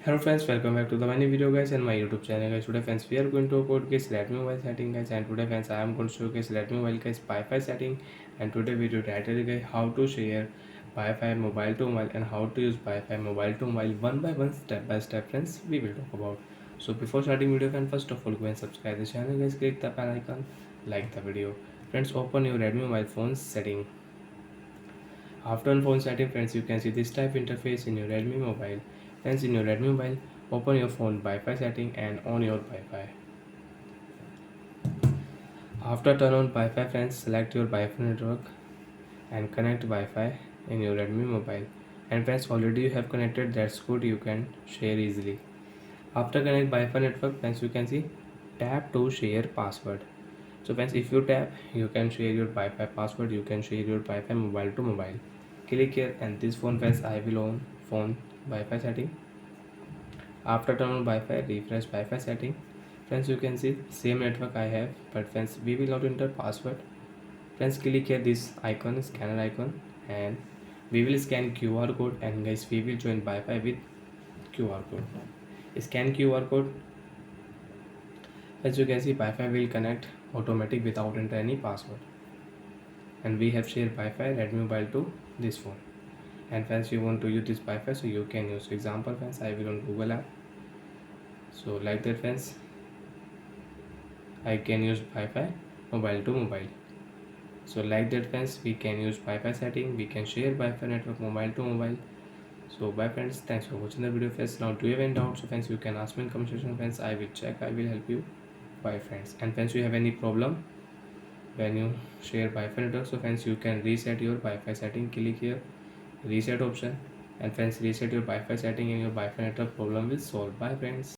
Hello friends, welcome back to the many video guys and my YouTube channel guys. Today friends we are going to about guys Redmi mobile setting guys, and today friends I am going to show guys Redmi mobile guys Wi-Fi setting, and today video title guys how to share Wi-Fi mobile to mobile and how to use Wi-Fi mobile to mobile one by one, step by step friends we will talk about. So before starting video friends, first of all go and subscribe the channel guys, click the bell icon, like the video. Friends, open your Redmi mobile phone setting. After on phone setting friends, you can see this type interface in your Redmi mobile. Friends, in your Redmi mobile, open your phone Wi-Fi setting and on your Wi-Fi. After turn on Wi-Fi friends, select your Wi-Fi network and connect Wi-Fi in your Redmi mobile. And friends, already you have connected, that's good, you can share easily. After connect Wi-Fi network friends, you can see tap to share password. So friends, if you tap, you can share your Wi-Fi password, you can share your Wi-Fi mobile to mobile. Click here and this phone friends, I will on phone Wi-Fi setting. After turn on Wi-Fi, refresh Wi-Fi setting. Friends, you can see same network I have, but friends we will not enter password. Friends, click here this icon, scanner icon, and we will scan QR code, and guys we will join Wi-Fi with QR code. Scan QR code. As you can see, Wi-Fi will connect automatic without enter any password. And we have shared Wi-Fi Redmi mobile to this phone. And friends, you want to use this Wi-Fi, so you can use. Example friends, I will on Google app. So like that friends, I can use Wi-Fi mobile to mobile. So like that friends, we can use Wi-Fi setting, we can share Wi-Fi network mobile to mobile. So bye friends, thanks for watching the video friends. Now do you have any doubts, so friends you can ask me in comment section friends, I will check, I will help you. Bye friends. And friends, you have any problem when you share Wi-Fi network, so friends you can reset your Wi-Fi setting. Click here reset option, and friends reset your Wi-Fi setting and your Wi-Fi network problem will solve. Bye friends.